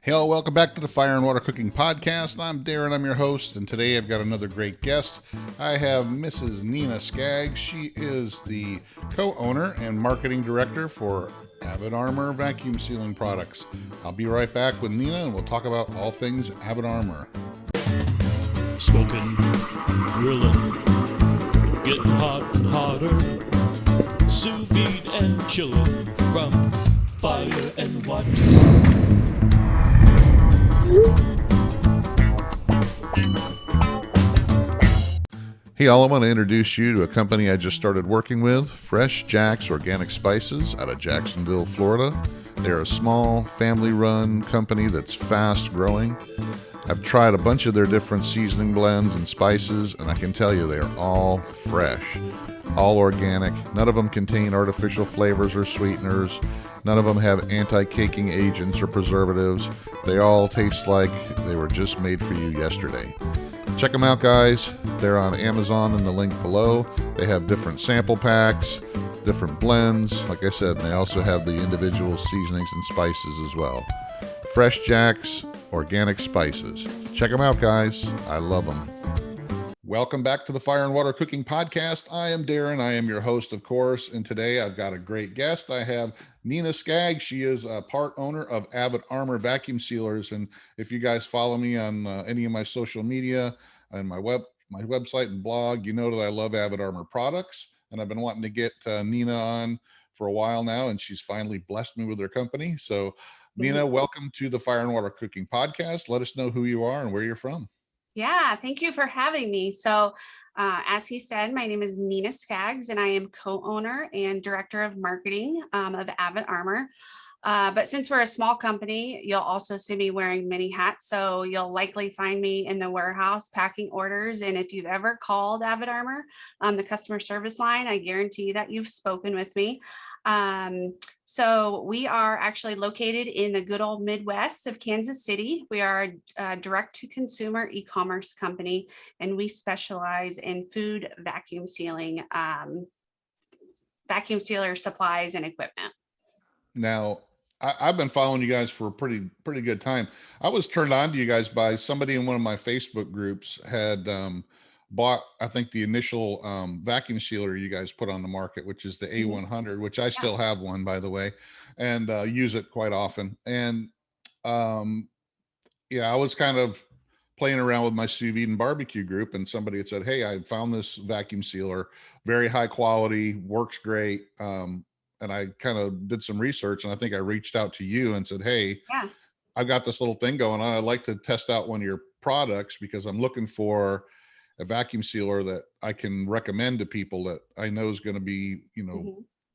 Hello, welcome back to the Fire and Water Cooking Podcast. I'm Darren, I'm your host, and today I've got another great guest. I have Mrs. Nina Skaggs. She is the co-owner and marketing director for Avid Armor vacuum sealing products. I'll be right back with Nina and we'll talk about all things Avid Armor. Smoking, grilling, getting hot and hotter, sous vide and chilling from fire and water. Hey, all, I want to introduce you to a company I just started working with, Fresh Jack's Organic Spices out of Jacksonville, Florida. They're a small, family-run company that's fast-growing. I've tried a bunch of their different seasoning blends and spices, and I can tell you they're all fresh, all organic. None of them contain artificial flavors or sweeteners. None of them have anti-caking agents or preservatives. They all taste like they were just made for you yesterday. Check them out, guys. They're on Amazon in the link below. They have different sample packs, different blends. Like I said, they also have the individual seasonings and spices as well. Fresh Jack's Organic Spices. Check them out, guys. I love them. Welcome back to the Fire and Water Cooking Podcast. I am Darren. I am your host, of course. And today I've got a great guest. I have Nina Skaggs. She is a part owner of Avid Armor vacuum sealers. And if you guys follow me on any of my social media and my website and blog, you know that I love Avid Armor products. And I've been wanting to get Nina on for a while now, and she's finally blessed me with her company. So Nina, welcome to the Fire and Water Cooking Podcast. Let us know who you are and where you're from. Yeah, thank you for having me. So, as he said, my name is Nina Skaggs, and I am co-owner and director of marketing of Avid Armor. But since we're a small company, you'll also see me wearing many hats. So you'll likely find me in the warehouse packing orders. And if you've ever called Avid Armor, the customer service line, I guarantee that you've spoken with me. So we are actually located in the good old Midwest of Kansas City. We are a direct-to-consumer e-commerce company, and we specialize in food vacuum sealing, vacuum sealer supplies and equipment. Now, I've been following you guys for a pretty good time. I was turned on to you guys by somebody in one of my Facebook groups had bought, I think, the initial vacuum sealer you guys put on the market, which is the A100, which I still have one, by the way, and use it quite often. And I was kind of playing around with my sous vide and barbecue group, and somebody had said, "Hey, I found this vacuum sealer, very high quality, works great." And I kind of did some research, and I think I reached out to you and said, "Hey, I've got this little thing going on. I'd like to test out one of your products because I'm looking for a vacuum sealer that I can recommend to people that I know is going to be,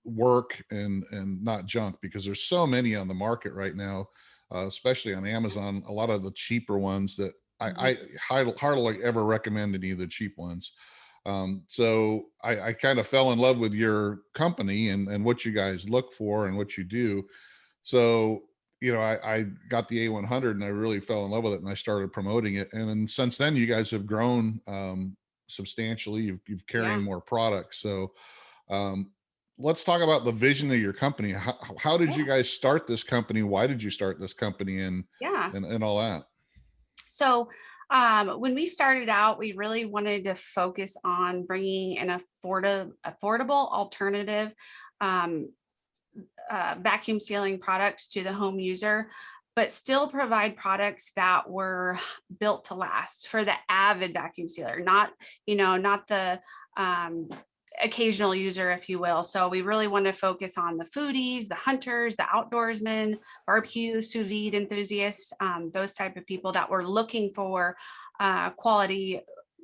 work and not junk, because there's so many on the market right now, especially on Amazon. A lot of the cheaper ones that I hardly ever recommend any of the cheap ones." So I kind of fell in love with your company and what you guys look for and what you do. So, I got the A100 and I really fell in love with it, and I started promoting it. And then since then, you guys have grown substantially. You've carrying more products. So let's talk about the vision of your company. How did you guys start this company? Why did you start this company and all that? So when we started out, we really wanted to focus on bringing an affordable alternative vacuum sealing products to the home user, but still provide products that were built to last for the avid vacuum sealer, not the occasional user, if you will. So we really want to focus on the foodies, the hunters, the outdoorsmen, barbecue, sous vide enthusiasts, those type of people that were looking for quality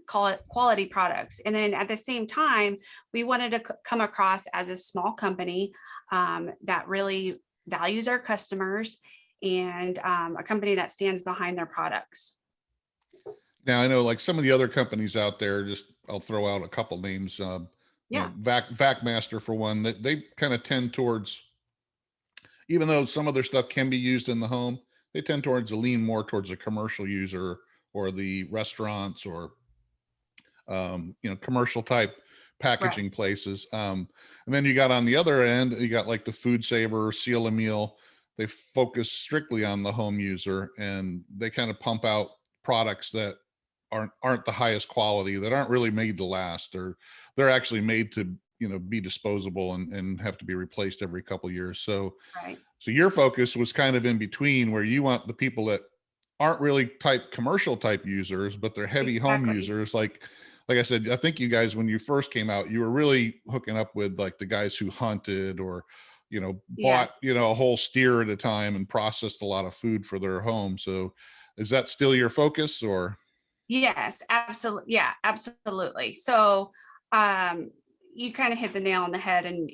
products. And then at the same time, we wanted to come across as a small company that really values our customers and a company that stands behind their products. Now, I know, like some of the other companies out there, I'll throw out a couple names. VacMaster for one, that they kind of tend towards, even though some of their stuff can be used in the home, they tend towards to lean more towards the commercial user or the restaurants or commercial type packaging places. And then you got on the other end, you got like the Food Saver, Seal a Meal. they focus strictly on the home user, and they kind of pump out products that aren't the highest quality, that aren't really made to last, or they're actually made to, be disposable and have to be replaced every couple of years. Right. So your focus was kind of in between, where you want the people that aren't really commercial type users, but they're heavy home Exactly. users. Like I said, I think you guys, when you first came out, you were really hooking up with like the guys who hunted, or, Yeah. bought, a whole steer at a time and processed a lot of food for their home. So is that still your focus, or? Yes, absolutely. Yeah, absolutely. So, you kind of hit the nail on the head, and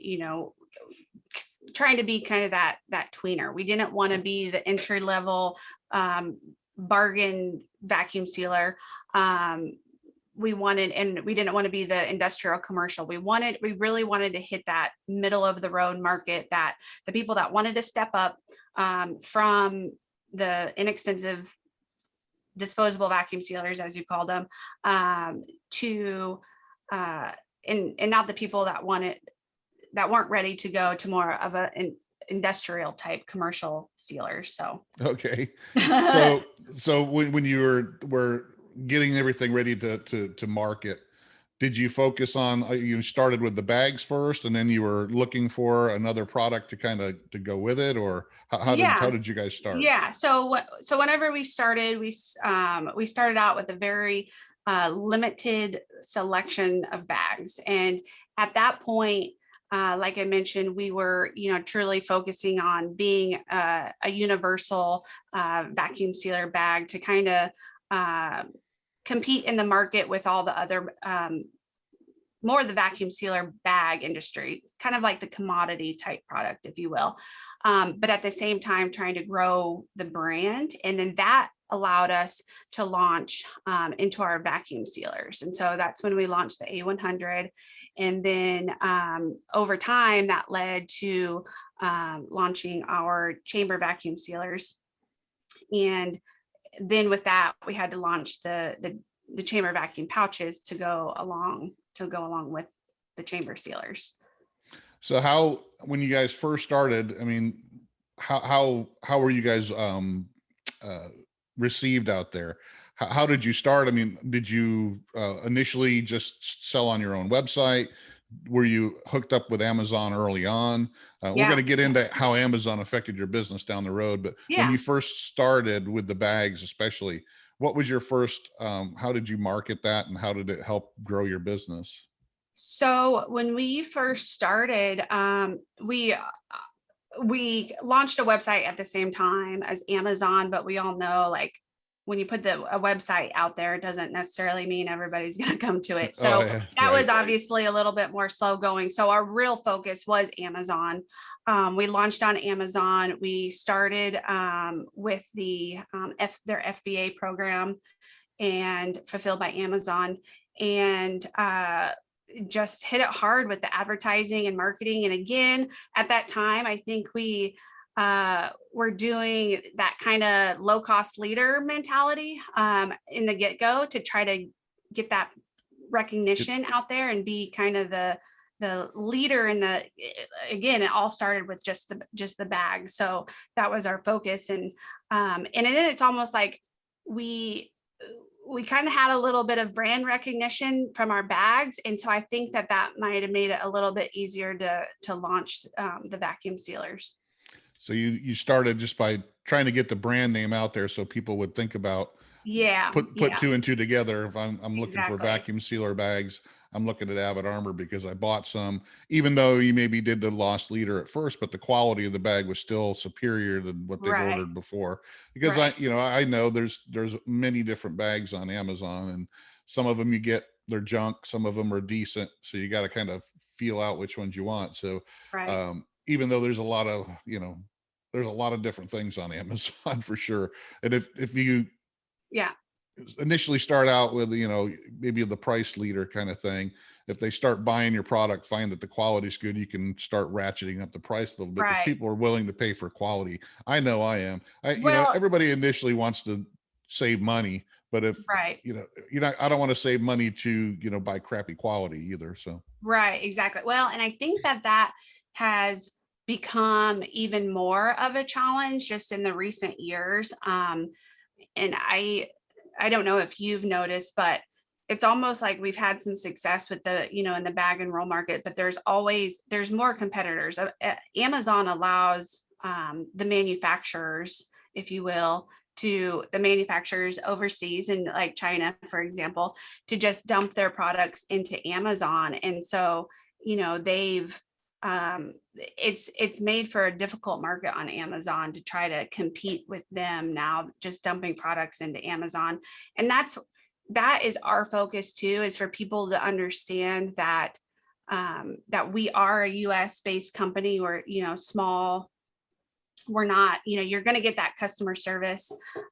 trying to be kind of that tweener. We didn't want to be the entry level bargain vacuum sealer. We wanted, and we didn't want to be the industrial commercial. We really wanted to hit that middle of the road market, that the people that wanted to step up from the inexpensive disposable vacuum sealers, as you called them, to and not the people that weren't ready to go to more of an industrial type commercial sealers. So Okay. So when you were getting everything ready to market, did you focus on, you started with the bags first, and then you were looking for another product to kind of to go with it, or how yeah, did you guys start? yeah. So whenever we started, we started out with a very limited selection of bags, and at that point, like I mentioned, we were, truly focusing on being a universal vacuum sealer bag to kind of compete in the market with all the other more of the vacuum sealer bag industry, kind of like the commodity type product, if you will. But at the same time, trying to grow the brand. And then that allowed us to launch into our vacuum sealers. And so that's when we launched the A100. And then over time, that led to launching our chamber vacuum sealers. And then with that, we had to launch the chamber vacuum pouches to go along with the chamber sealers. So how, when you guys first started, I mean, how were you guys received out there? How did you start? I mean, did you initially just sell on your own website? Were you hooked up with Amazon early on? We're Yeah. going to get into how Amazon affected your business down the road, but when Yeah. you first started with the bags, especially, what was your first, how did you market that, and how did it help grow your business? So when we first started, we launched a website at the same time as Amazon, but we all know, like, when you put a website out there, it doesn't necessarily mean everybody's going to come to it. So Oh, yeah, that right. was obviously a little bit more slow going. So our real focus was Amazon. We launched on Amazon. We started with their FBA program and Fulfilled by Amazon, and just hit it hard with the advertising and marketing. And again, at that time, I think we were doing that kind of low cost leader mentality in the get-go to try to get that recognition out there and be kind of the leader in the, again, it all started with just the bag. So that was our focus. And then it's almost like we kind of had a little bit of brand recognition from our bags. And so I think that might have made it a little bit easier to launch the vacuum sealers. So you started just by trying to get the brand name out there, so people would think about, Yeah. put two and two together. If I'm looking for Exactly. vacuum sealer bags, I'm looking at Avid Armor because I bought some, even though you maybe did the lost leader at first, but the quality of the bag was still superior than what they'd Right. ordered before. Because Right. I know there's many different bags on Amazon, and some of them they're junk, some of them are decent. So you got to kind of feel out which ones you want. So Right. even though there's a lot of, there's a lot of different things on Amazon for sure. And if you Yeah. initially start out with, maybe the price leader kind of thing, if they start buying your product, find that the quality is good, you can start ratcheting up the price a little bit, because Right. people are willing to pay for quality. I know I am. Well, Everybody initially wants to save money, but if, right. I don't want to save money to, buy crappy quality either. So. Right. Exactly. Well, and I think that has become even more of a challenge just in the recent years. And I don't know if you've noticed, but it's almost like we've had some success with the, in the bag and roll market, but there's more competitors. Amazon allows the manufacturers, if you will, to the manufacturers overseas in like China, for example, to just dump their products into Amazon. And so, they've it's made for a difficult market on Amazon to try to compete with them now, just dumping products into Amazon. And that is our focus too, is for people to understand that that we are a US based company. We're, small. We're not, you're going to get that customer service,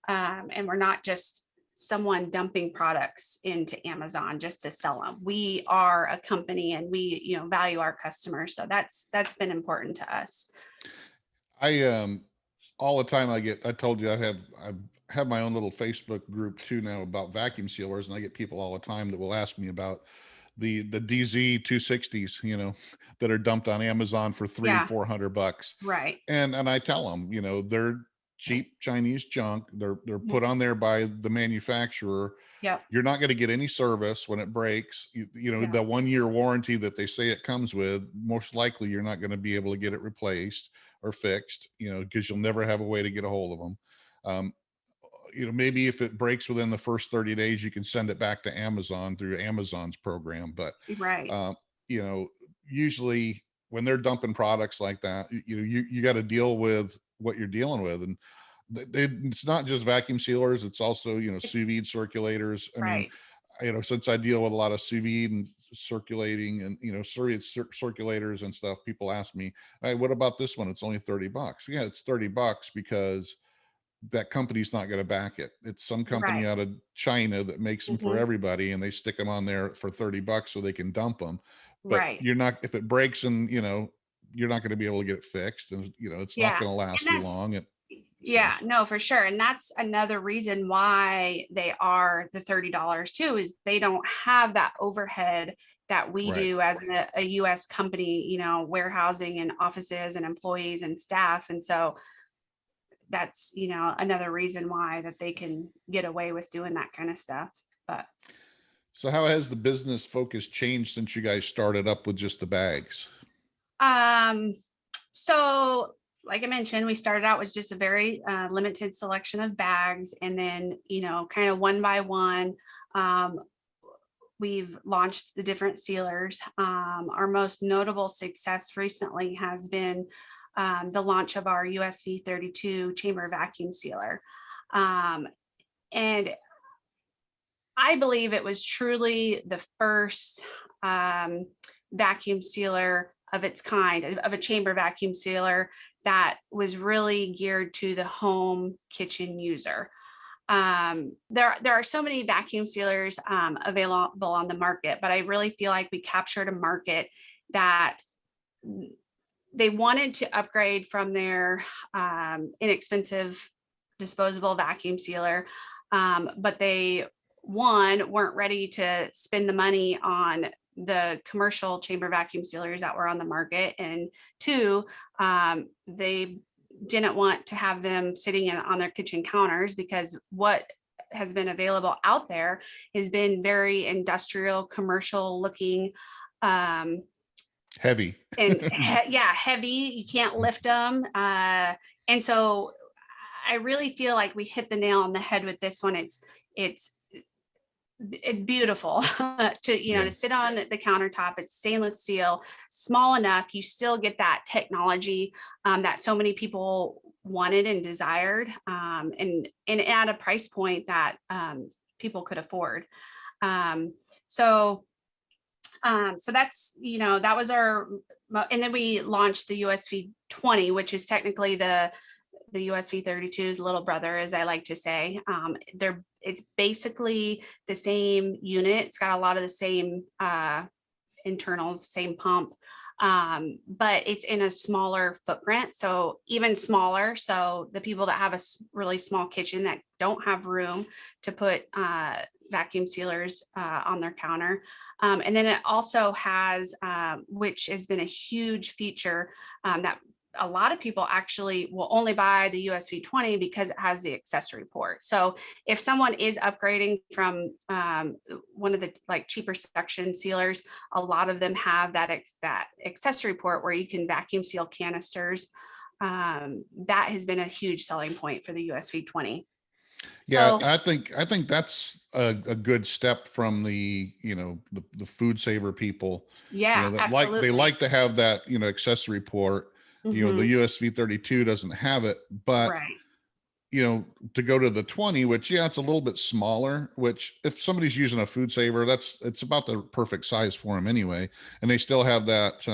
and we're not just someone dumping products into Amazon just to sell them. We are a company, and we, value our customers. So that's been important to us. I all the time I told you I have my own little Facebook group too now about vacuum sealers, and I get people all the time that will ask me about the DZ 260s, that are dumped on Amazon for Yeah. $300-400. Right. And I tell them, they're cheap Chinese junk. They're put on there by the manufacturer. Yep. You're not going to get any service when it breaks. Yeah. The 1-year warranty that they say it comes with, most likely you're not going to be able to get it replaced or fixed, because you'll never have a way to get a hold of them. Maybe if it breaks within the first 30 days, you can send it back to Amazon through Amazon's program. But, Right. Usually when they're dumping products like that, you got to deal with what you're dealing with. And it's not just vacuum sealers. It's also, sous vide circulators. I mean, Right. since I deal with a lot of sous vide and circulating and, circulators and stuff, people ask me, hey, what about this one? It's only $30. Yeah, it's $30 because that company's not going to back it. It's some company Right. out of China that makes them for Mhm. everybody, and they stick them on there for $30 so they can dump them. But Right. you're not, if it breaks and, you're not going to be able to get it fixed, and, it's not Yeah. going to last And too that's, long. yeah, no, for sure. And that's another reason why they are the $30 too, is they don't have that overhead that we Right. do as a US company, warehousing and offices and employees and staff. And so that's, another reason why that they can get away with doing that kind of stuff. But So how has the business focus changed since you guys started up with just the bags? so like I mentioned, we started out with just a very limited selection of bags, and then, kind of one by one, we've launched the different sealers. Our most notable success recently has been the launch of our USV 32 chamber vacuum sealer. And I believe it was truly the first vacuum sealer of its kind, of a chamber vacuum sealer that was really geared to the home kitchen user. There are so many vacuum sealers available on the market, but I really feel like we captured a market that they wanted to upgrade from their inexpensive disposable vacuum sealer, but they weren't ready to spend the money on the commercial chamber vacuum sealers that were on the market, and two, they didn't want to have them sitting on their kitchen counters, because what has been available out there has been very industrial, commercial looking, Heavy. and heavy. You can't lift them. And so I really feel like we hit the nail on the head with this one. It's beautiful to, to sit on the countertop. It's stainless steel, small enough. You still get that technology that so many people wanted and desired, and at a price point that people could afford. So that's, that was our, and then we launched the USV 20, which is technically the USV 32's little brother, as I like to say. It's basically the same unit. It's got a lot of the same internals, same pump, but it's in a smaller footprint, so even smaller. So the people that have a really small kitchen that don't have room to put vacuum sealers on their counter. And then it also has, which has been a huge feature that a lot of people actually will only buy the USV 20 because it has the accessory port. So if someone is upgrading from one of the like cheaper suction sealers, a lot of them have that accessory port where you can vacuum seal canisters. That has been a huge selling point for the USV 20. Yeah, So I think that's a good step from the, the food saver people, yeah, that they absolutely. like to have that, accessory port. The Mhm. USV 32 doesn't have it, but Right. to go to the 20, which, yeah, it's a little bit smaller, which if somebody's using a food saver, it's about the perfect size for them anyway. And they still have that,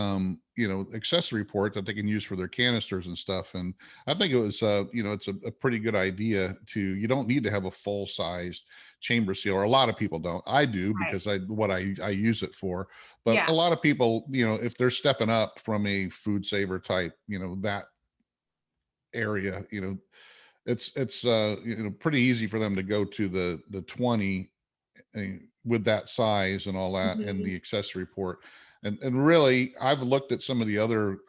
accessory port that they can use for their canisters and stuff. And I think it was, it's a pretty good idea you don't need to have a full sized chamber sealer. A lot of people don't. I do Right. because I use it for, but a Yeah. lot of people, if they're stepping up from a food saver type, that area, it's pretty easy for them to go to the 20 with that size and all that and Mhm. the accessory port. And really, I've looked at some of the other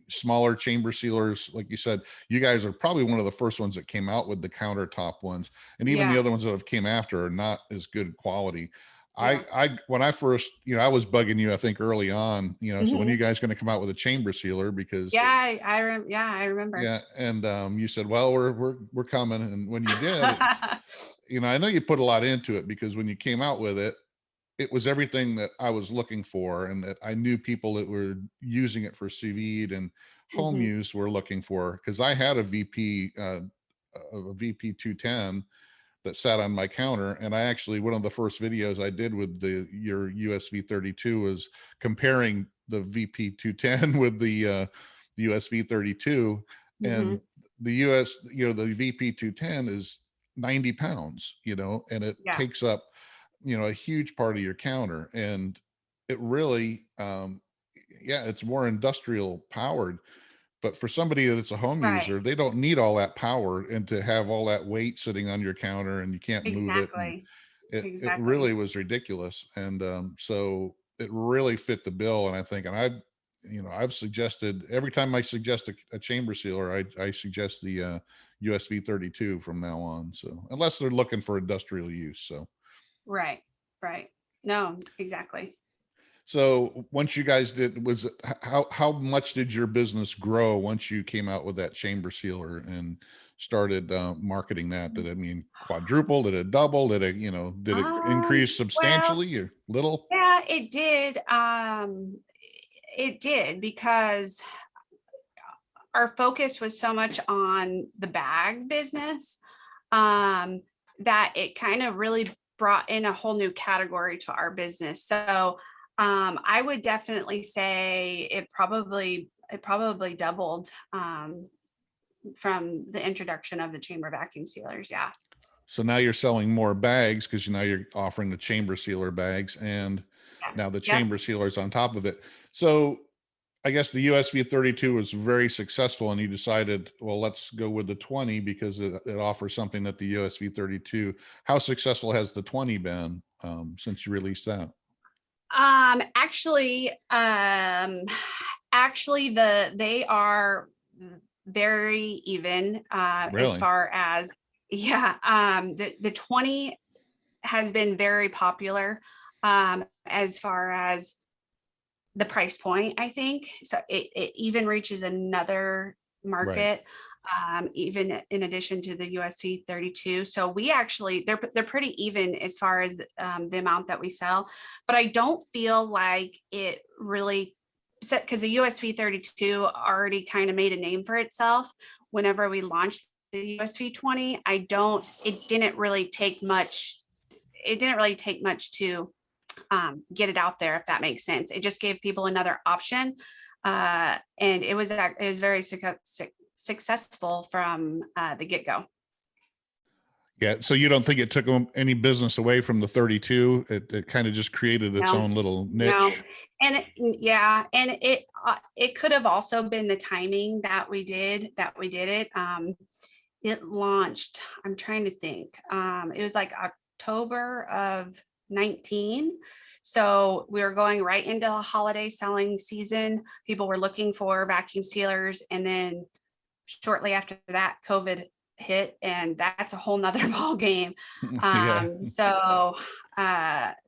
smaller chamber sealers. Like you said, you guys are probably one of the first ones that came out with the countertop ones, and even the Yeah. other ones that have came after are not as good quality. Yeah. I when I first, I was bugging you, I think early on, so when Mhm. you guys going to come out with a chamber sealer? Because Yeah, I remember. yeah, and you said, well, we're coming, and when you did, I know you put a lot into it, because when you came out with it, it was everything that I was looking for, and that I knew people that were using it for sous vide and home Mhm. use were looking for. Because I had a VP 210 that sat on my counter, and I actually, one of the first videos I did with your USV 32 was comparing the VP 210 with the USV 32. And Mhm. the the VP 210 is 90 pounds, and it Yeah. takes up, a huge part of your counter. And it really, yeah, it's more industrial powered. But for somebody that's a home Right. user, they don't need all that power and to have all that weight sitting on your counter and you can't move it. And Exactly. it really Exactly. was ridiculous. And so it really fit the bill. And I think, and I've suggested, every time I suggest a chamber sealer, I suggest the USV 32 from now on. So unless they're looking for industrial use. Right. Right. No, exactly. So once you guys did, how much did your business grow once you came out with that chamber sealer and started marketing that? Did it mean quadruple? Did it double? Did it increase Well, substantially or little? yeah, it did. It did because our focus was so much on the bags business, um, that it kind of really brought in a whole new category to our business. So I would definitely say it probably doubled, from the introduction of the chamber vacuum sealers. Yeah. So now you're selling more bags because now you're offering the chamber sealer bags, and Yeah. now the Yep. chamber sealers on top of it. So I guess the USV 32 was very successful, and you decided, well, let's go with the 20 because it offers something that the USV 32. How successful has the 20 been since you released that? Actually, they are very even, as Really? far as, yeah, the 20 has been very popular, as far as the price point, I think. So it even reaches another Right. market, even in addition to the USV 32. So we actually, they're pretty even as far as the amount that we sell, but I don't feel like it really, because the USV 32 already kind of made a name for itself whenever we launched the USV 20. It didn't really take much. It didn't really take much to get it out there, if that makes sense. It just gave people another option, and it was very successful from the get go. Yeah. So you don't think it took any business away from the 32? It kind of just created its No, own little no, niche. and yeah, and it could have also been the timing that we did it. It launched. I'm trying to think. It was like October of 19. So we were going right into the holiday selling season. People were looking for vacuum sealers. And then shortly after that, COVID hit, and that's a whole nother ball game. Yeah.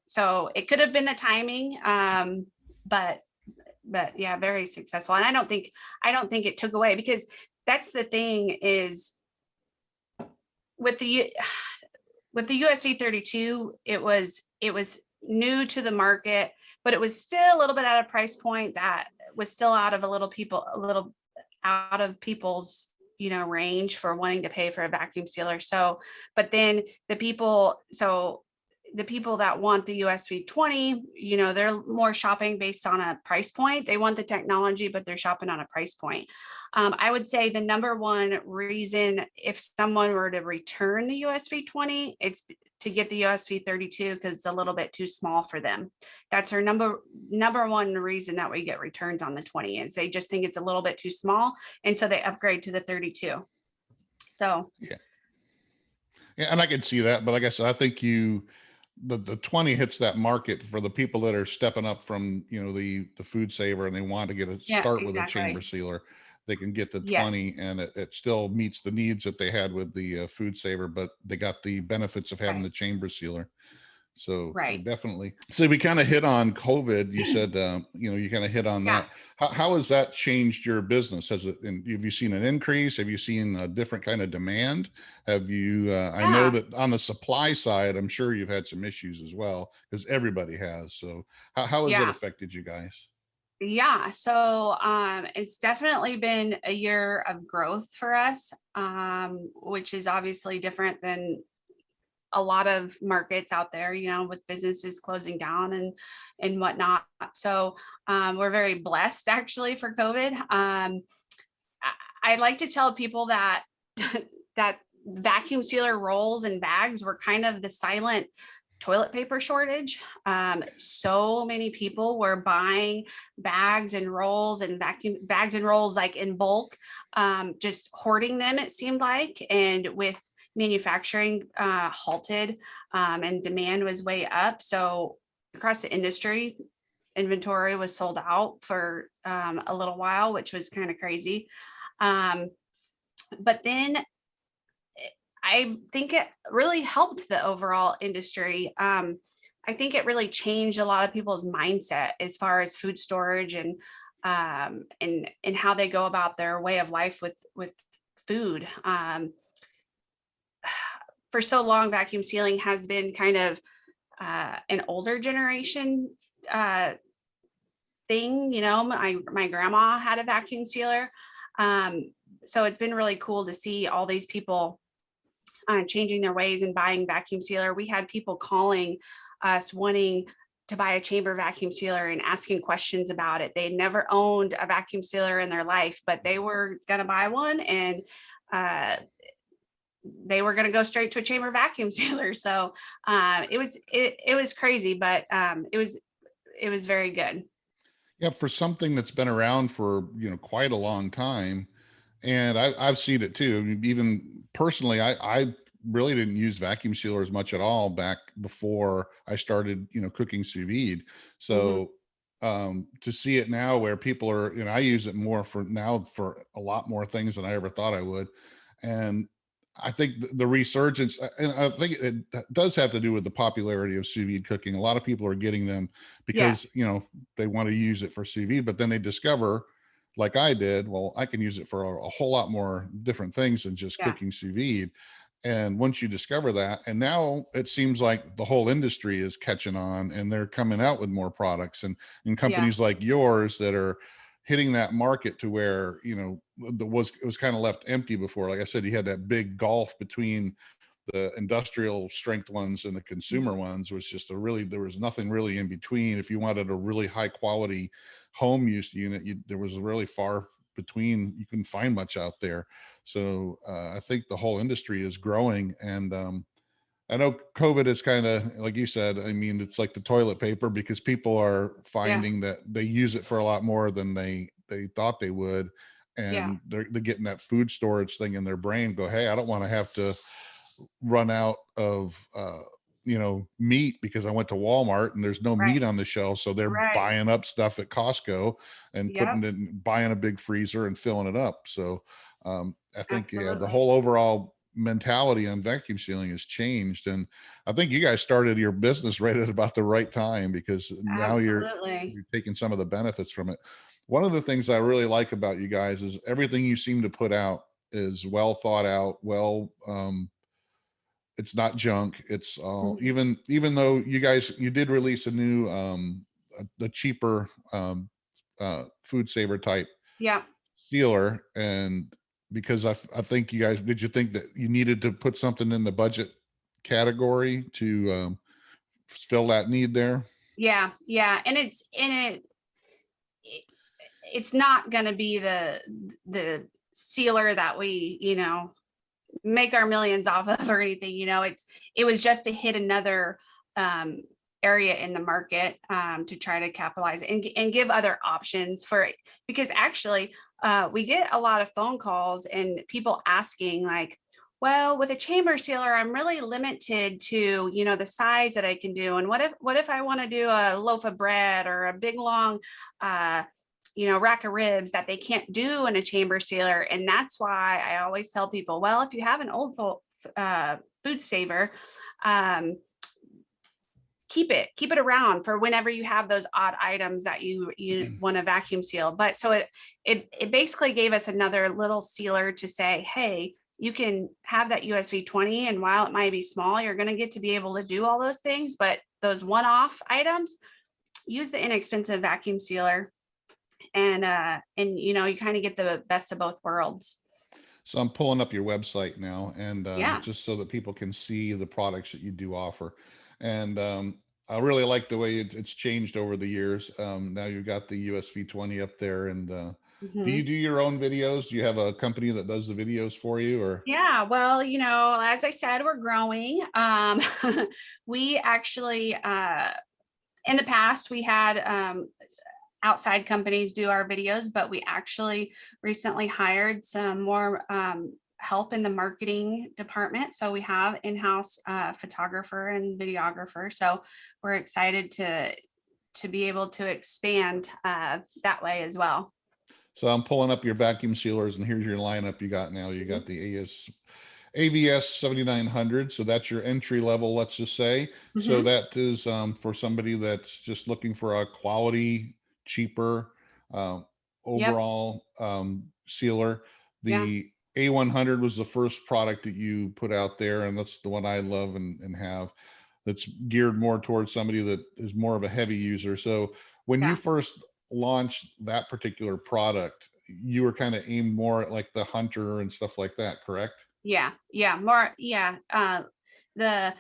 So it could have been the timing, but yeah, very successful. And I don't think it took away, because that's the thing is with the USV 32, it was new to the market, but it was still a little bit at a price point that was still out of a little out of people's range for wanting to pay for a vacuum sealer. So, but then the people that want the USV 20, they're more shopping based on a price point. They want the technology, but they're shopping on a price point. I would say the number one reason, if someone were to return the USV 20, it's to get the USV 32, because it's a little bit too small for them. That's our number one reason that we get returns on the 20, is they just think it's a little bit too small. And so they upgrade to the 32. So. Yeah. And I can see that, but like I said, I think the 20 hits that market for the people that are stepping up from, the food saver, and they want to get a start with a chamber sealer. They can get the 20, and it still meets the needs that they had with the food saver, but they got the benefits of having the chamber sealer. So definitely. So we kind of hit on COVID. You said, you kind of hit on that. How has that changed your business? Have you seen an increase? Have you seen a different kind of demand? Have you, I know that on the supply side, I'm sure you've had some issues as well, because everybody has. So how has it affected you guys? Yeah, so it's definitely been a year of growth for us, which is obviously different than a lot of markets out there, with businesses closing down and whatnot. So we're very blessed, actually, for COVID. I like to tell people that that vacuum sealer rolls and bags were kind of the silent toilet paper shortage. So many people were buying bags and rolls and vacuum bags and rolls like in bulk, just hoarding them, it seemed like. And with manufacturing halted, and demand was way up, so across the industry, inventory was sold out for a little while, which was kind of crazy. But then I think it really helped the overall industry. I think it really changed a lot of people's mindset as far as food storage and how they go about their way of life with food. For so long, vacuum sealing has been kind of an older generation thing. My grandma had a vacuum sealer. So it's been really cool to see all these people changing their ways and buying vacuum sealer. We had people calling us wanting to buy a chamber vacuum sealer and asking questions about it. They had never owned a vacuum sealer in their life, but they were going to buy one, and they were going to go straight to a chamber vacuum sealer. So it was crazy, but it was very good. Yeah, for something that's been around for quite a long time, and I've seen it too. I mean, even personally, I really didn't use vacuum sealers much at all back before I started cooking sous vide. So to see it now where people are, I use it more for a lot more things than I ever thought I would. And I think the resurgence, and I think it does have to do with the popularity of sous vide cooking. A lot of people are getting them because, they want to use it for sous vide, but then they discover, like I did, well, I can use it for a whole lot more different things than just cooking sous vide. And once you discover that, and now it seems like the whole industry is catching on, and they're coming out with more products, and companies like yours that are hitting that market to where, it was kind of left empty before. Like I said, you had that big gulf between the industrial strength ones and the consumer ones. Was just there was nothing really in between. If you wanted a really high quality home use unit, there was really far between. You couldn't find much out there. So I think the whole industry is growing. And I know COVID is kind of, like you said, I mean, it's like the toilet paper, because people are finding that they use it for a lot more than they thought they would. And they're getting that food storage thing in their brain, go, hey, I don't want to have to run out of meat because I went to Walmart and there's no Right. meat on the shelf. So they're Right. buying up stuff at Costco and Yep. buying a big freezer and filling it up. So I think, yeah, the Absolutely. whole overall mentality on vacuum sealing has changed. And I think you guys started your business right at about the right time, because now Absolutely. you're taking some of the benefits from it. One of the things I really like about you guys is everything you seem to put out is well thought out, it's not junk. It's all, Mhm. even though you did release a new the cheaper food saver type Yeah. sealer, and because I think you guys, did you think that you needed to put something in the budget category to fill that need there? Yeah. Yeah. And it- it's not going to be the sealer that we, make our millions off of or anything. It was just to hit another um, area in the market, to try to capitalize and give other options for it. Because actually, we get a lot of phone calls and people asking, like, well, with a chamber sealer, I'm really limited to, the size that I can do. And what if I want to do a loaf of bread or a big long uh, rack of ribs that they can't do in a chamber sealer. And that's why I always tell people, well, if you have an old food saver, um, keep it around for whenever you have those odd items that you want to vacuum seal. But so it basically gave us another little sealer to say, hey, you can have that USV 20, and while it might be small, you're going to get to be able to do all those things. But those one-off items, use the inexpensive vacuum sealer, and you kind of get the best of both worlds. So I'm pulling up your website now, and Yeah. just so that people can see the products that you do offer. And I really like the way it's changed over the years. Now you've got the USV 20 up there. And do you Mhm. do your own videos? Do you have a company that does the videos for you, or? Yeah, well, as I said, we're growing. We actually, in the past, we had outside companies do our videos, but we actually recently hired some more help in the marketing department. So we have in-house photographer and videographer. So we're excited to be able to expand that way as well. So I'm pulling up your vacuum sealers, and here's your lineup you got now. You got the AVS 7900. So that's your entry level, let's just say. So Mm-hmm. that is for somebody that's just looking for a quality, cheaper, um, Yep. overall sealer. Yeah. The A100 was the first product that you put out there, and that's the one I love and have. That's geared more towards somebody that is more of a heavy user. So when you Yeah. first launched that particular product, you were kind of aimed more at like the hunter and stuff like that, correct? Yeah. Yeah. More. Yeah. The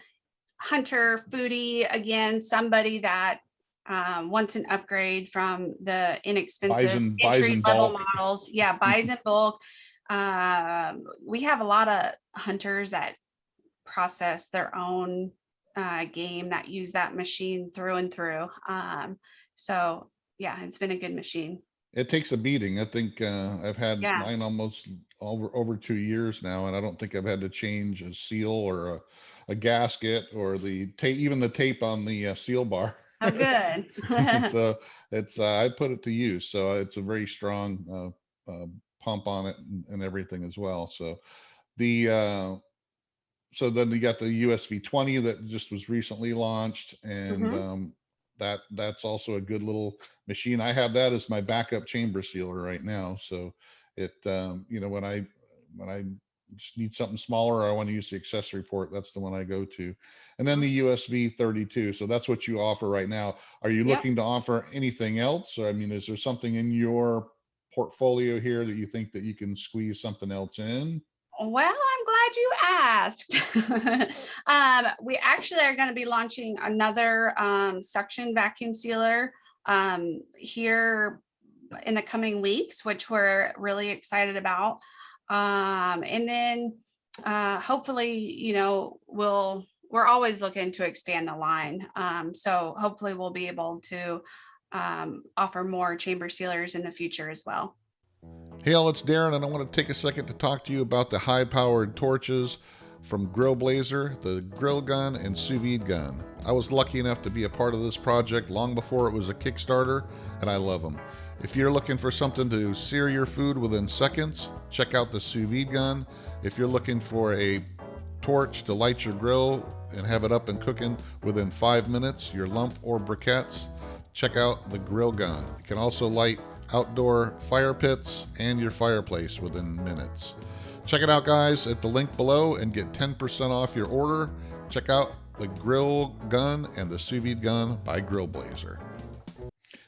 hunter foodie, again, somebody that wants an upgrade from the inexpensive Buys entry in level bulk. models. Yeah, buys in bulk. We have a lot of hunters that process their own game, that use that machine through and through. So yeah, it's been a good machine. It takes a beating. I think I've had Yeah. mine almost over 2 years now, and I don't think I've had to change a seal or a gasket or even the tape on the seal bar. Oh, good. So it's I put it to use. So it's a very strong pump on it, and everything as well. So the so then you got the USV 20 that just was recently launched, and Hmm. that's also a good little machine. I have that as my backup chamber sealer right now. So it when I just need something smaller, or I want to use the accessory port, that's the one I go to. And then the USV 32. So that's what you offer right now. Are you Yep. looking to offer anything else? Or I mean, is there something in your portfolio here that you think that you can squeeze something else in? Well, I'm glad you asked. We actually are going to be launching another suction vacuum sealer here in the coming weeks, which we're really excited about. And then hopefully, we're always looking to expand the line. So hopefully we'll be able to offer more chamber sealers in the future as well. Hey, all, it's Darren, and I want to take a second to talk to you about the high powered torches. from Grill Blazer, the grill gun and sous vide gun. I was lucky enough to be a part of this project long before it was a Kickstarter, and I love them. If you're looking for something to sear your food within seconds, check out the sous vide gun. If you're looking for a torch to light your grill and have it up and cooking within 5 minutes, your lump or briquettes, check out the grill gun. It can also light outdoor fire pits and your fireplace within minutes. Check it out, guys, at the link below and get 10% off your order. Check out the grill gun and the sous vide gun by Grill Blazer.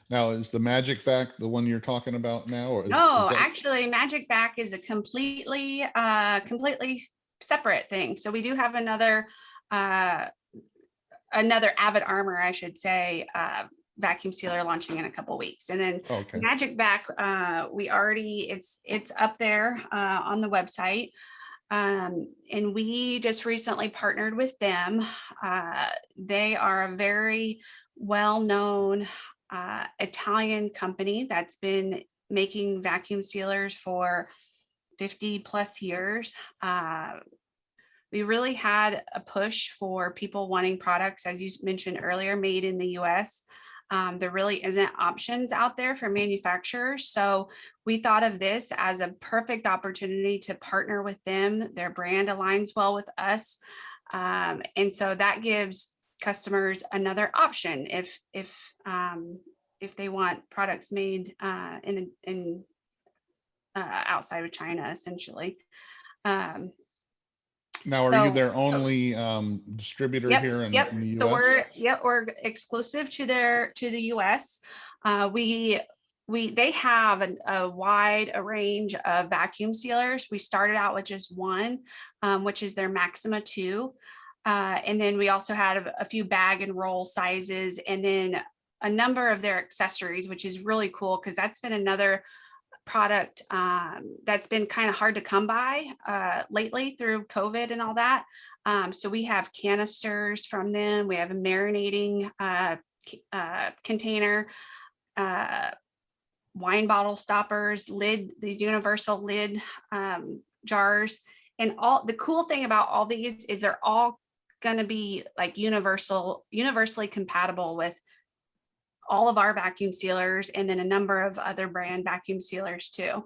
Now, is the Magic Vac the one you're talking about now? Or No, actually, Magic Vac is a completely separate thing. So we do have another Avid Armor, I should say, vacuum sealer launching in a couple weeks. And then Magic Vac, it's up there on the website. And we just recently partnered with them. They are a very well-known Italian company that's been making vacuum sealers for 50 plus years. We really had a push for people wanting products, as you mentioned earlier, made in the US. There really isn't options out there for manufacturers. So we thought of this as a perfect opportunity to partner with them. Their brand aligns well with us. And so that gives customers another option if they want products made in outside of China, essentially. Now, are you their only distributor here in the US? So we're exclusive to the US. They have a wide range of vacuum sealers. We started out with just one, which is their Maxima 2. And then we also had a few bag and roll sizes, and then a number of their accessories, which is really cool because that's been another product that's been kind of hard to come by lately through COVID and all that. So we have canisters from them. We have a marinating container, wine bottle stoppers, these universal lid jars. And all the cool thing about all these is they're all going to be like universally compatible with all of our vacuum sealers, and then a number of other brand vacuum sealers too.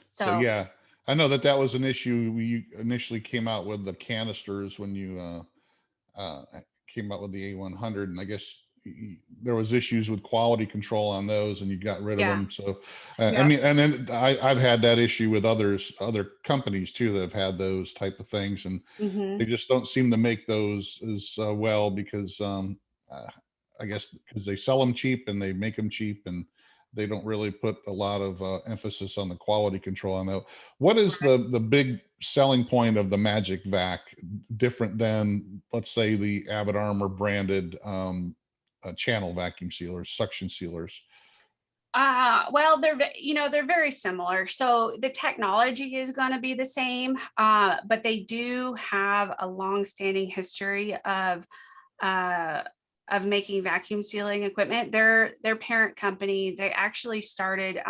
So yeah, I know that was an issue. We initially came out with the canisters when you came out with the A100, and I guess there was issues with quality control on those, and you got rid of them. So I mean, and then I've had that issue with other companies too that have had those type of things, and they just don't seem to make those as well because I guess because they sell them cheap and they make them cheap, and they don't really put a lot of emphasis on the quality control on that. What is the big selling point of the Magic Vac different than, let's say, the Avid Armor branded channel vacuum sealers, suction sealers? Well, they're very similar. So the technology is going to be the same, but they do have a long-standing history of making vacuum sealing equipment. Their parent company, they actually started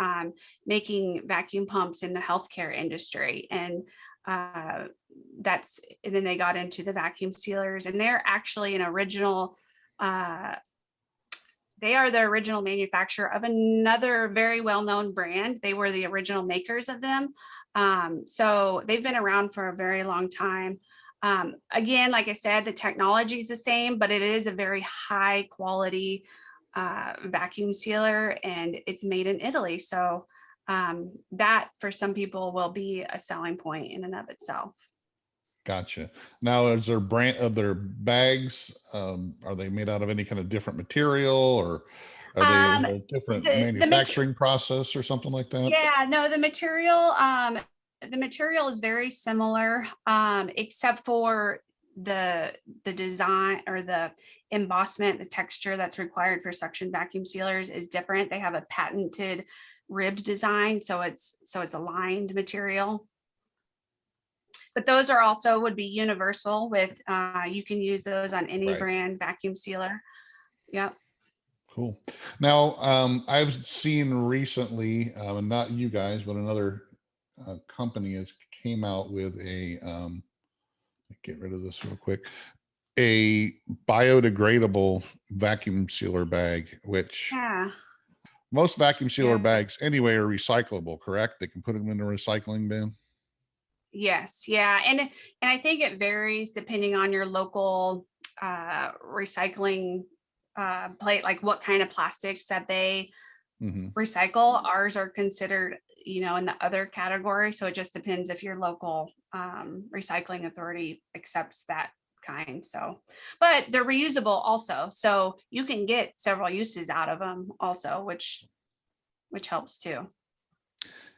making vacuum pumps in the healthcare industry, and then they got into the vacuum sealers, and they're actually an original. They are the original manufacturer of another very well-known brand. They were the original makers of them. So they've been around for a very long time. Again, like I said, the technology is the same, but it is a very high quality vacuum sealer, and it's made in Italy. So that for some people will be a selling point in and of itself. Gotcha. Now, is their brand of their bags, are they made out of any kind of different material, or are they a different manufacturing process or something like that? Yeah, no, the material is very similar, except for the design or the embossment, the texture that's required for suction vacuum sealers is different. They have a patented ribbed design, so it's a lined material. But those are also would be universal with, you can use those on any brand vacuum sealer. Yep. Cool. Now, I've seen recently, not you guys, but another company came out with a get rid of this real quick. A biodegradable vacuum sealer bag, which Yeah. most vacuum sealer Yeah. bags anyway are recyclable, correct? They can put them in the recycling bin. Yes. Yeah. And I think it varies depending on your local recycling plate, like what kind of plastics that they Hmm. recycle. Ours are considered, in the other category. So it just depends if your local recycling authority accepts that kind. So, but they're reusable also. So you can get several uses out of them also, which helps too.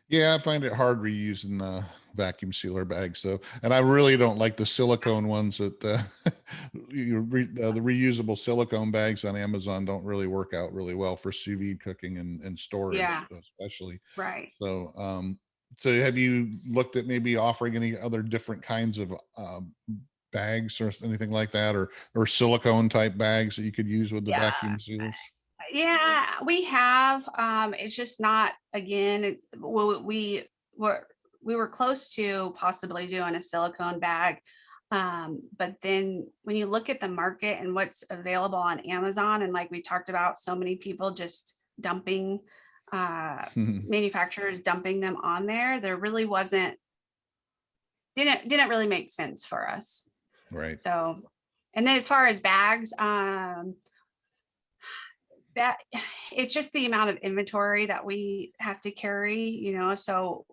Yeah, I find it hard reusing vacuum sealer bags though, and I really don't like the silicone ones that the reusable silicone bags on Amazon don't really work out really well for sous vide cooking and storage, Yeah. especially. Right. So, so have you looked at maybe offering any other different kinds of bags or anything like that, or silicone type bags that you could use with the Yeah. vacuum sealers? Yeah, we have. It's just not, again, it's were we were close to possibly doing a silicone bag. But then when you look at the market and what's available on Amazon, and like we talked about, so many people just dumping manufacturers dumping them on there really didn't really make sense for us. Right. So, and then as far as bags, that it's just the amount of inventory that we have to carry, so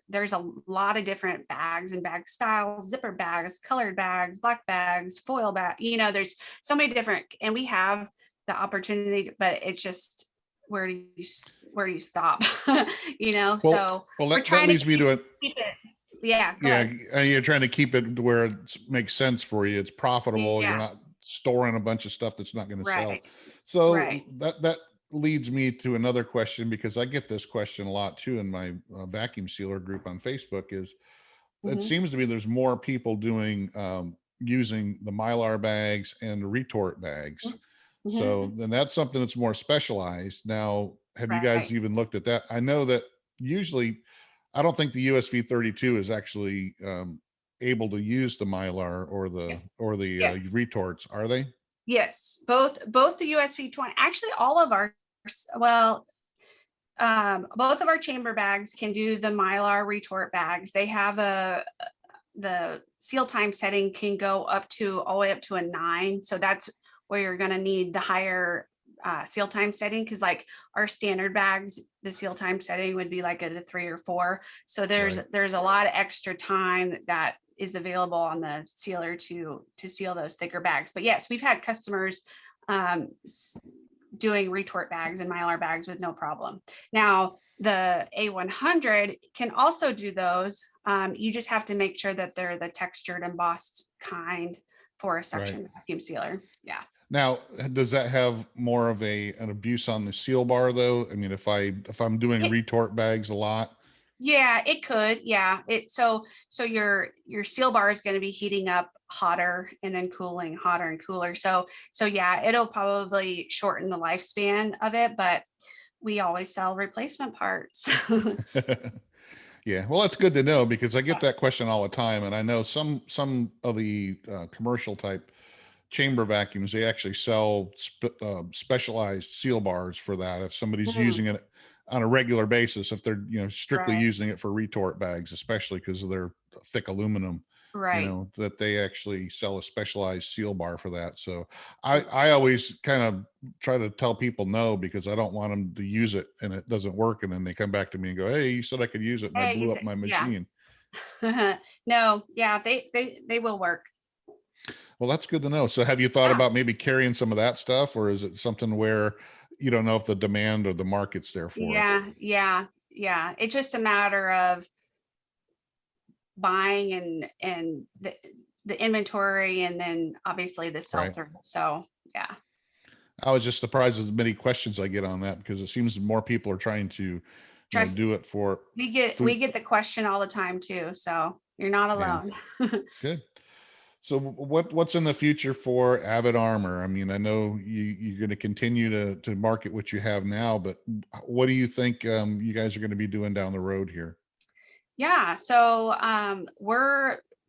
there's a lot of different bags and bag styles, zipper bags, colored bags, black bags, foil bag, there's so many different, and we have the opportunity, but it's just where do you stop? Well, So well, we're that trying to leads me to it. keep it. Yeah, go Yeah, ahead. you're trying to keep it to where it makes sense for you. It's profitable. You're Yeah, not storing a bunch of stuff that's not going to sell. right, So right. that leads me to another question, because I get this question a lot too in my vacuum sealer group on Facebook. Is it Hmm. seems to me there's more people doing using the Mylar bags and the retort bags. Hmm. So then that's something that's more specialized. Now, have you guys Right. even looked at that? I know that usually, I don't think the USV 32 is actually able to use the Mylar or Yeah. the Yes. retorts, are they? Yes, both the USV 20, actually all of our, well, both of our chamber bags can do the Mylar retort bags. They have the seal time setting can go up to all the way up to a 9. So that's where you're going to need the higher seal time setting, because like our standard bags, the seal time setting would be like at a 3 or 4. So there's Right. there's a lot of extra time that is available on the sealer to seal those thicker bags. But yes, we've had customers um, doing retort bags and Mylar bags with no problem. Now, the A100 can also do those. You just have to make sure that they're the textured embossed kind for a Right. suction vacuum sealer. Yeah. Now, does that have more of an abuse on the seal bar though? I mean, if I'm doing It, retort bags a lot. yeah, it could. Yeah. So your seal bar is going to be heating up hotter and then cooling hotter and cooler. So yeah, it'll probably shorten the lifespan of it, but we always sell replacement parts. Yeah, well, that's good to know, because I get that question all the time, and I know some of the commercial type chamber vacuums, they actually sell specialized seal bars for that. If somebody's Mm, using it on a regular basis, if they're strictly right. using it for retort bags, especially because of their thick aluminum, Right. that they actually sell a specialized seal bar for that. So I Mm. I always kind of try to tell people no, because I don't want them to use it and it doesn't work, and then they come back to me and go, "Hey, you said I could use it and I Hey, blew up my yeah. machine." No, yeah, they will work. Well, that's good to know. So have you thought Yeah. about maybe carrying some of that stuff, or is it something where you don't know if the demand or the market's there for it? Yeah, yeah, yeah. It's just a matter of buying and the inventory, and then obviously the sell Right. through. So yeah. I was just surprised as many questions I get on that, because it seems more people are trying to, Trust do it for we food. get the question all the time too. So you're not Yeah. alone. Good. So what's in the future for Avid Armor? I mean, I know you're going to continue to market what you have now, but what do you think you guys are going to be doing down the road here? Yeah, so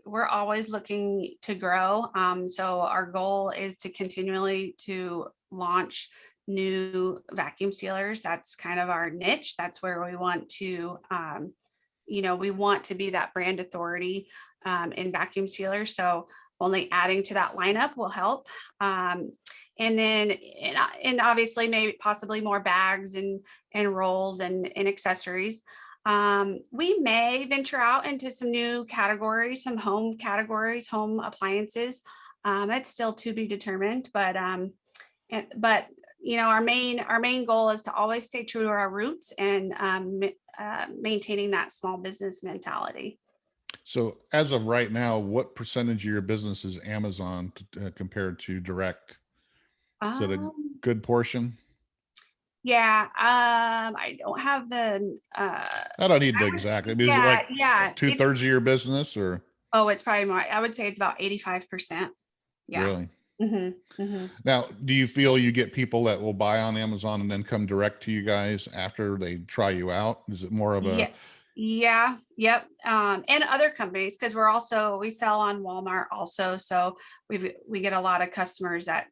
we're always looking to grow. So our goal is to continually to launch new vacuum sealers. That's kind of our niche. That's where we want to, we want to be that brand authority in vacuum sealers. So only adding to that lineup will help. And then, and obviously maybe possibly more bags and rolls and accessories. We may venture out into some new categories, some home categories, home appliances. That's still to be determined, but our main goal is to always stay true to our roots and maintaining that small business mentality. So as of right now, what percentage of your business is Amazon compared to direct? Is it a good portion? Yeah, I don't have the. I don't need to exactly. I mean, is it like 2/3 of your business, or? Oh, it's probably more. I would say it's about 85%. Yeah. Really? Mm-hmm, mm-hmm. Now, do you feel you get people that will buy on Amazon and then come direct to you guys after they try you out? Is it more of a? Yeah. Yep. And other companies, because we sell on Walmart also. So we get a lot of customers that,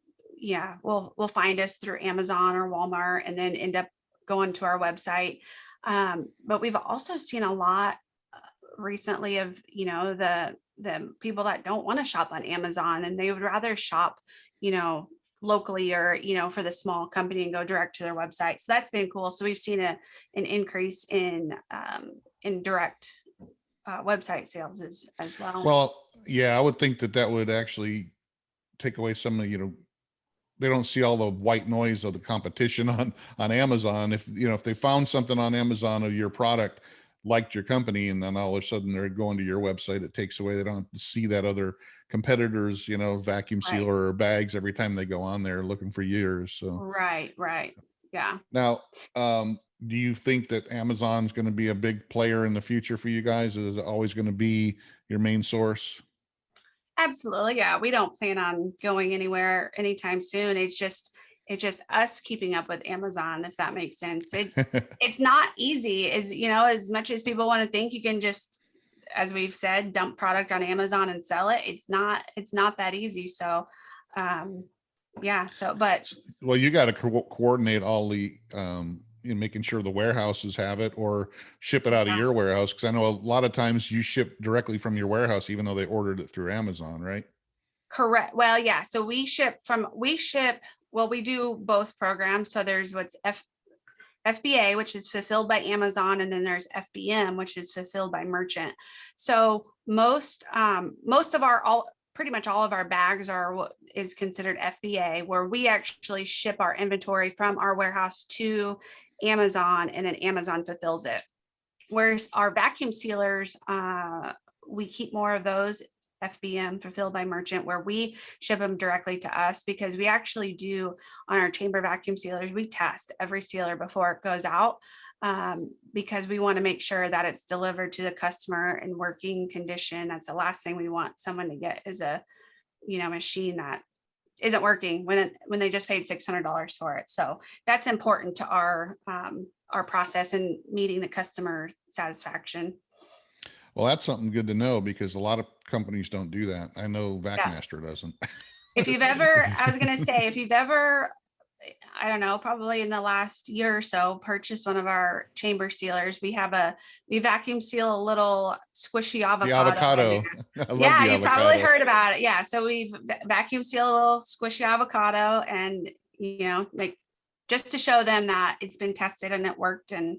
will find us through Amazon or Walmart and then end up going to our website. But we've also seen a lot recently of, the people that don't want to shop on Amazon and they would rather shop, locally or, for the small company and go direct to their website. So that's been cool. So we've seen an increase in direct website sales as well. Well, yeah, I would think that would actually take away some of, they don't see all the white noise of the competition on Amazon. If they found something on Amazon of your product, liked your company, and then all of a sudden they're going to your website, it takes away, they don't have to see that other competitors, vacuum sealer or bags every time they go on there looking for yours. So right. Yeah. Now, do you think that Amazon's going to be a big player in the future for you guys? Is it always going to be your main source? Absolutely. Yeah. We don't plan on going anywhere anytime soon. It's just us keeping up with Amazon, if that makes sense. It's not easy, as much as people want to think you can just, as we've said, dump product on Amazon and sell it. It's not that easy. So, but. Well, you got to coordinate all the, making sure the warehouses have it or ship it out of your warehouse. Cause I know a lot of times you ship directly from your warehouse, even though they ordered it through Amazon, right? Correct. Well, yeah. So we do both programs. So there's what's FBA, which is fulfilled by Amazon, and then there's FBM, which is fulfilled by merchant. So pretty much all of our bags are what is considered FBA, where we actually ship our inventory from our warehouse to Amazon, and then Amazon fulfills it. Whereas our vacuum sealers, we keep more of those FBM, fulfilled by merchant, where we ship them directly to us, because we actually do on our chamber vacuum sealers, we test every sealer before it goes out, because we want to make sure that it's delivered to the customer in working condition. That's the last thing we want someone to get, is a machine that isn't working when they just paid $600 for it. So that's important to our process and meeting the customer satisfaction. Well, that's something good to know, because a lot of companies don't do that. I know VacMaster doesn't. If you've ever, I don't know, probably in the last year or so, purchased one of our chamber sealers, we vacuum seal a little squishy avocado. The avocado. I love the avocado. You probably heard about it. Yeah. So we've vacuum seal a little squishy avocado, and, just to show them that it's been tested and it worked. And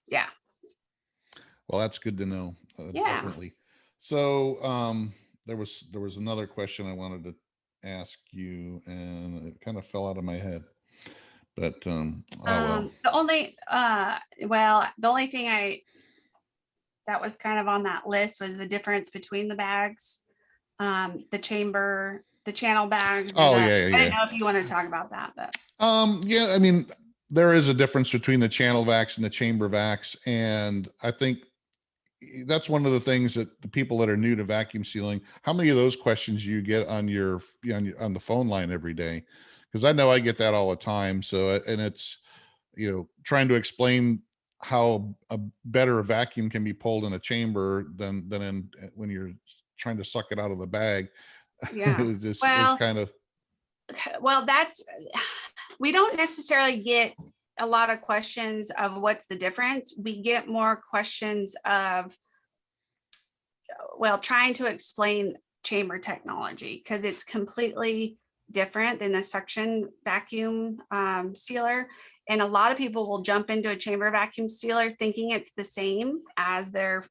yeah. Well, that's good to know. Definitely. So there was another question I wanted to ask you, and it kind of fell out of my head. But well. The only thing that was kind of on that list was the difference between the bags, the channel bag. Oh, yeah. I don't know if you want to talk about that, but yeah, I mean, there is a difference between the channel vacs and the chamber vacs, and I think that's one of the things that the people that are new to vacuum sealing, how many of those questions you get on on the phone line every day? Because I know I get that all the time. So, and it's, trying to explain how a better vacuum can be pulled in a chamber than when you're trying to suck it out of the bag. Yeah. It's Well, kind of, that's, we don't necessarily get a lot of questions of what's the difference. We get more questions of, well, trying to explain chamber technology, because it's completely different than the suction vacuum sealer. And a lot of people will jump into a chamber vacuum sealer thinking it's the same as their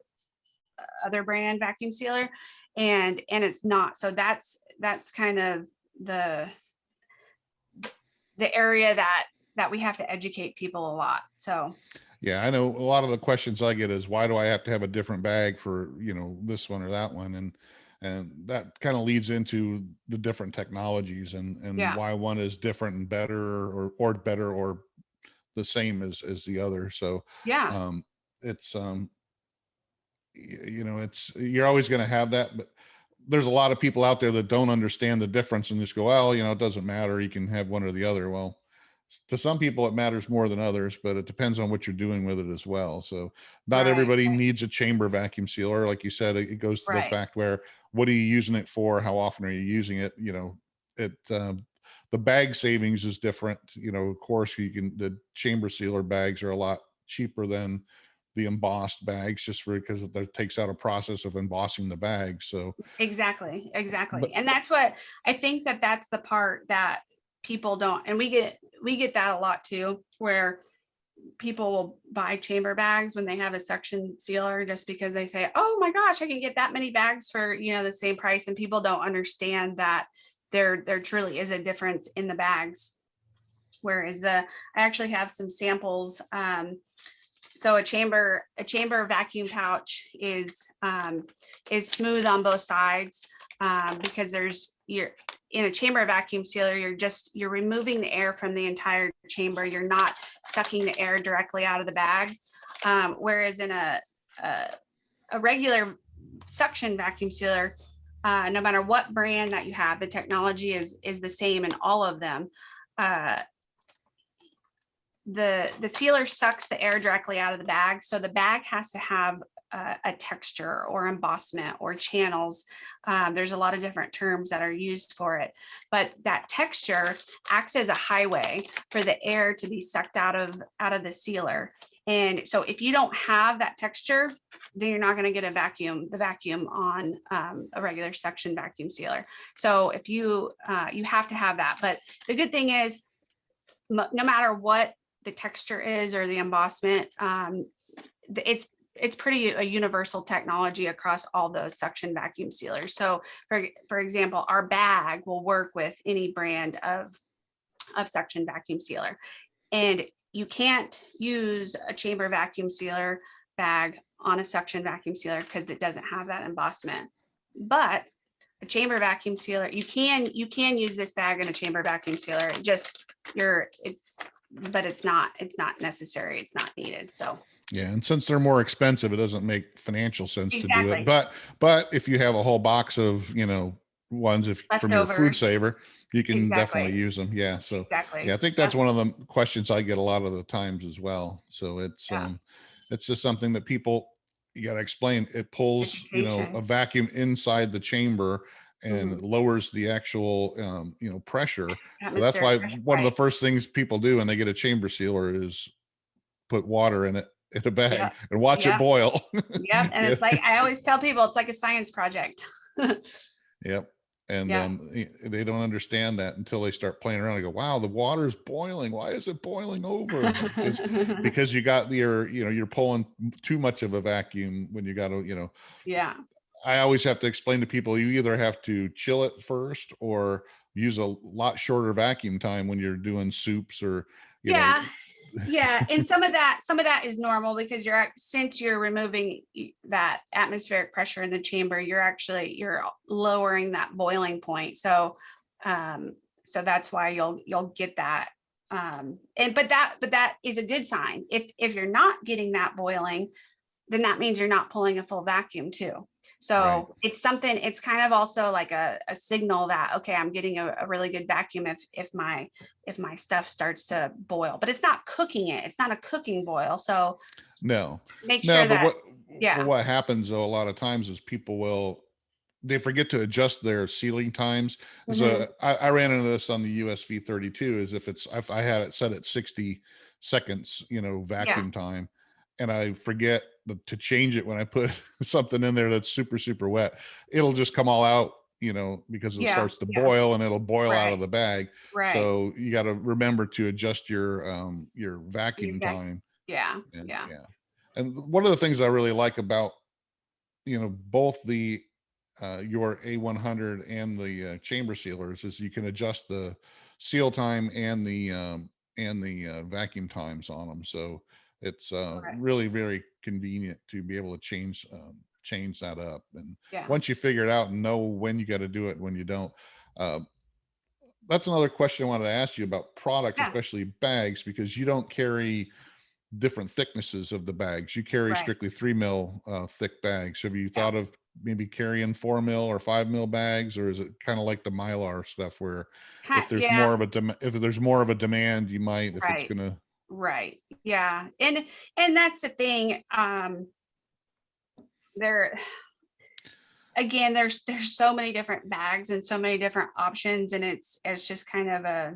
other brand vacuum sealer, and it's not. So that's kind of the area that we have to educate people a lot. So yeah, I know a lot of the questions I get is, why do I have to have a different bag for, this one or that one? And that kind of leads into the different technologies, and yeah, why one is different and better, or better, or the same as the other. So yeah, um it's it's, you're always going to have that, but there's a lot of people out there that don't understand the difference and just go, well, it doesn't matter, you can have one or the other. Well, to some people it matters more than others, but it depends on what you're doing with it as well. So not right, everybody needs a chamber vacuum sealer. Like you said, it goes to the right, fact where, what are you using it for? How often are you using it? It the bag savings is different. Of course, the chamber sealer bags are a lot cheaper than the embossed bags, just because it takes out a process of embossing the bag. So exactly, but and that's what I think, that's the part that people don't, and we get that a lot too, where people will buy chamber bags when they have a suction sealer, just because they say, oh my gosh, I can get that many bags for the same price. And people don't understand that there truly is a difference in the bags. Whereas I actually have some samples. So a chamber vacuum pouch is smooth on both sides, because you're in a chamber vacuum sealer, you're removing the air from the entire chamber. You're not sucking the air directly out of the bag. Whereas in a regular suction vacuum sealer, no matter what brand that you have, the technology is the same in all of them. The sealer sucks the air directly out of the bag. So the bag has to have a texture or embossment or channels. There's a lot of different terms that are used for it, but that texture acts as a highway for the air to be sucked out of the sealer. And so if you don't have that texture, then you're not going to get the vacuum on a regular suction vacuum sealer. So if you have to have that. But the good thing is, no matter what the texture is or the embossment, it's pretty a universal technology across all those suction vacuum sealers. So for example, our bag will work with any brand of suction vacuum sealer, and you can't use a chamber vacuum sealer bag on a suction vacuum sealer because it doesn't have that embossment. But a chamber vacuum sealer, you can use this bag in a chamber vacuum sealer. But it's not necessary. It's not needed. So yeah, and since they're more expensive, it doesn't make financial sense to do it. exactly. But if you have a whole box of ones, if from your food Leftovers. saver, you can definitely Exactly. use them. Yeah. So yeah, Exactly. I think that's Yep. one of the questions I get a lot of the times as well. So Yeah. it's just something that people, you got to explain. It pulls a Education. vacuum inside the chamber and Mhm. lowers the actual pressure. So that's Atmospheric why pressure. one of the Right. first things people do when they get a chamber sealer is put water in it, in a bag, Yep. and watch it Yep. boil. Yep. And Yeah. it's like, I always tell people, it's like a science project. Yep. And Yeah. they don't understand that until they start playing around. I go, wow, the water's boiling. Why is it boiling over? Because you got you're pulling too much of a vacuum when you got to, Yeah. I always have to explain to people, you either have to chill it first or use a lot shorter vacuum time when you're doing soups or, you know, Yeah. Yeah. And some of that is normal, because since you're removing that atmospheric pressure in the chamber, you're lowering that boiling point. So that's why you'll get that. But that is a good sign. If you're not getting that boiling, then that means you're not pulling a full vacuum too. right. So it's kind of also like a signal that, okay, I'm getting a really good vacuum if my stuff starts to boil, but it's not cooking it. It's not a cooking boil. So No, make no, sure but that, what yeah, happens though a lot of times is people will they forget to adjust their sealing times. Mhm. So I ran into this on the USV 32 is if I had it set at 60 seconds, Yeah, vacuum time, and I forget to change it when I put something in there that's super, super wet, it'll just come all out, because it yeah, starts to yeah. boil and it'll boil out of Right, the bag. right. So you got to remember to adjust your You vacuum got time. yeah, And yeah, yeah. And one of the things I really like about, both the your A100 and the chamber sealers is you can adjust the seal time and the vacuum times on them. So it's right. really very convenient to be able to change that up. And Yeah, once you figure it out and know when you got to do it, when you don't, uh, that's another question I wanted to ask you about products, yeah, especially bags, because you don't carry different thicknesses of the bags. You carry right. strictly 3 mil thick bags. Have you Yeah. thought of maybe carrying 4 mil or 5 mil bags, or is it kind of like the Mylar stuff where if there's Yeah, more of a if there's more of a demand, you might, if it's right, gonna right. Yeah. And that's the thing. There again, there's so many different bags and so many different options, and it's just kind of a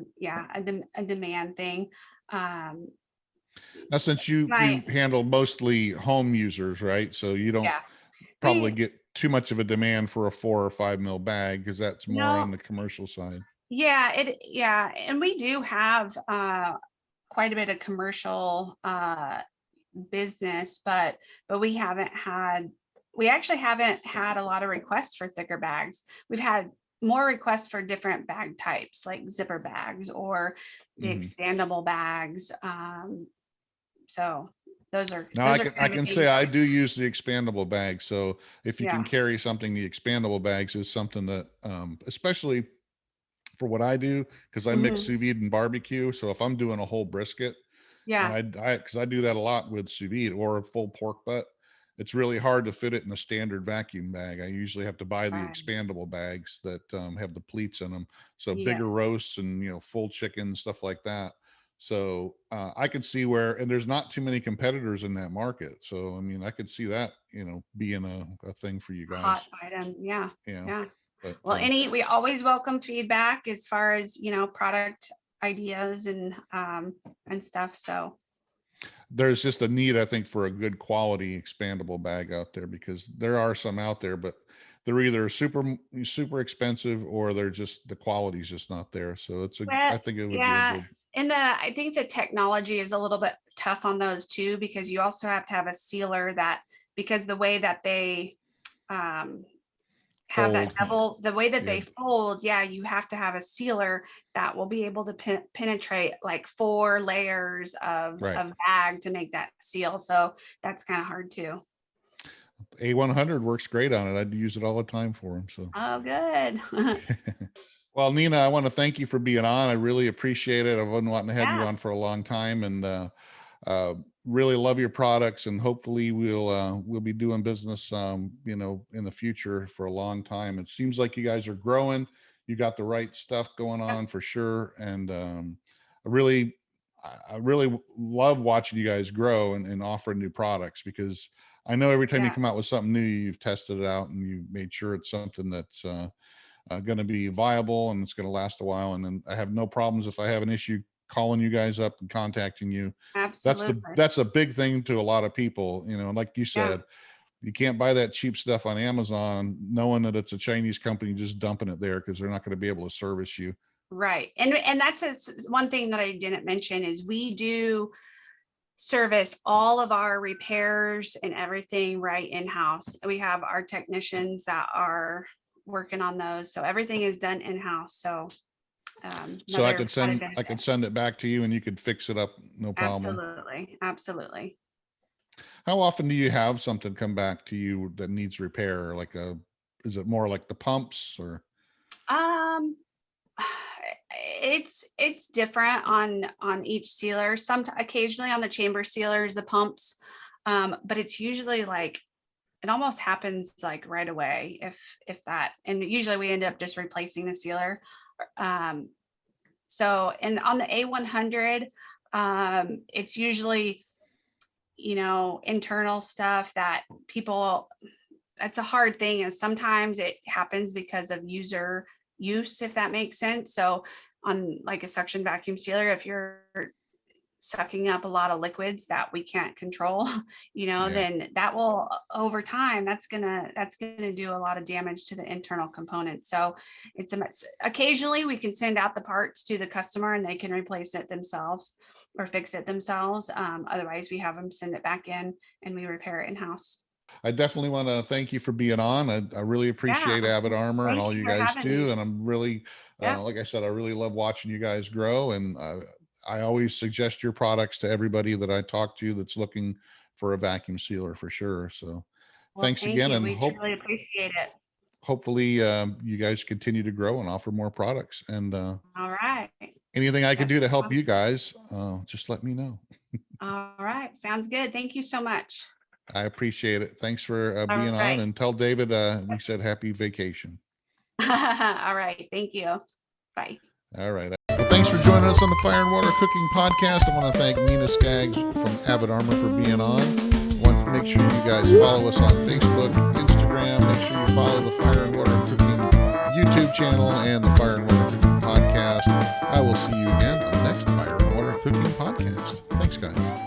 demand thing. Um, now since you my handle mostly home users, right? So you don't yeah, probably we get too much of a demand for a 4 or 5 mil bag because that's more no, on the commercial side. yeah, and we do have quite a bit of commercial business, but we actually haven't had a lot of requests for thicker bags. We've had more requests for different bag types like zipper bags or the Mhm. expandable bags. So those are Now those are I kind of can the things say I that do use the expandable bag. So if you can yeah. carry something, the expandable bags is something that, especially for what I do, because I mix Mhm. sous vide and barbecue. So if I'm doing a whole brisket, and Yeah, because I do that a lot with sous vide or a full pork butt, it's really hard to fit it in a standard vacuum bag. I usually have to buy the right. expandable bags that have the pleats in them. So bigger Yes. roasts and full chicken stuff like that. So I could see where, and there's not too many competitors in that market. So I mean, I could see that being a thing for you Hot guys. item. Yeah. Yeah, Yeah. but Well, we always welcome feedback as far as, product ideas and stuff. So there's just a need, I think, for a good quality expandable bag out there because there are some out there, but they're either super expensive or they're just the quality's just not there. So Well, I think it would be a yeah, good and I think the technology is a little bit tough on those too, because you also have to have a sealer that, because the way that they um, have that fold. the way that Yeah, they fold, yeah, you have to have a sealer that will be able to penetrate like 4 layers right. of bag to make that seal. So that's kind of hard too. A100 works great on it. I'd use it all the time for them. So, Oh, good. well, Nina, I want to thank you for being on. I really appreciate it. I've been wanting to have you Yeah, on for a long time, and uh, really love your products. And hopefully, we'll be doing business, in the future for a long time. It seems like you guys are growing. You got the right stuff going yep, on for sure, and I really. I really love watching you guys grow and offer new products because I know every time you yeah, come out with something new, you've tested it out and you made sure it's something that's going to be viable and it's going to last a while. And then I have no problems if I have an issue calling you guys up and contacting you. absolutely. That's a big thing to a lot of people. Like you Yeah. said, you can't buy that cheap stuff on Amazon knowing that it's a Chinese company just dumping it there because they're not going to be able to service you. Right. And that's one thing that I didn't mention is we do service all of our repairs and everything right in-house. We have our technicians that are working on those. So everything is done in-house. So So another added I benefit. could send it back to you and you could fix it up, no problem. Absolutely. Absolutely. How often do you have something come back to you that needs repair? Is it more like the pumps or? Um it's different on each sealer. Some occasionally on the chamber sealers, the pumps, but it's usually like it almost happens like right away if that, and usually we end up just replacing the sealer. Um, so and on the A100, it's usually internal stuff that people that's a hard thing, is sometimes it happens because of user use, if that makes sense. So on like a suction vacuum sealer, if you're sucking up a lot of liquids that we can't control, Yeah. then that will, over time, that's gonna do a lot of damage to the internal components. So it's occasionally we can send out the parts to the customer and they can replace it themselves or fix it themselves. Otherwise we have them send it back in and we repair it in-house. I definitely want to thank you for being on. I really appreciate Yeah. Avid Armor and Thank all you you for guys having do. me. And I'm really, Yeah. like I said, I really love watching you guys grow. And I always suggest your products to everybody that I talk to that's looking for a vacuum sealer for sure. So Well, thanks thank again. you. And We truly appreciate it. hopefully you guys continue to grow and offer more products. And All right. anything I can do to help Sounds- you guys, just let me know. All right. Sounds good. Thank you so much. I appreciate it. Thanks for All being on, right. and tell David we said happy vacation. All right. Thank you. Bye. All right. Well, thanks for joining us on the Fire and Water Cooking Podcast. I want to thank Nina Skaggs from Avid Armor for being on. I want to make sure you guys follow us on Facebook, Instagram. Make sure you follow the Fire and Water Cooking YouTube channel and the Fire and Water Cooking Podcast. I will see you again on the next Fire and Water Cooking Podcast. Thanks, guys.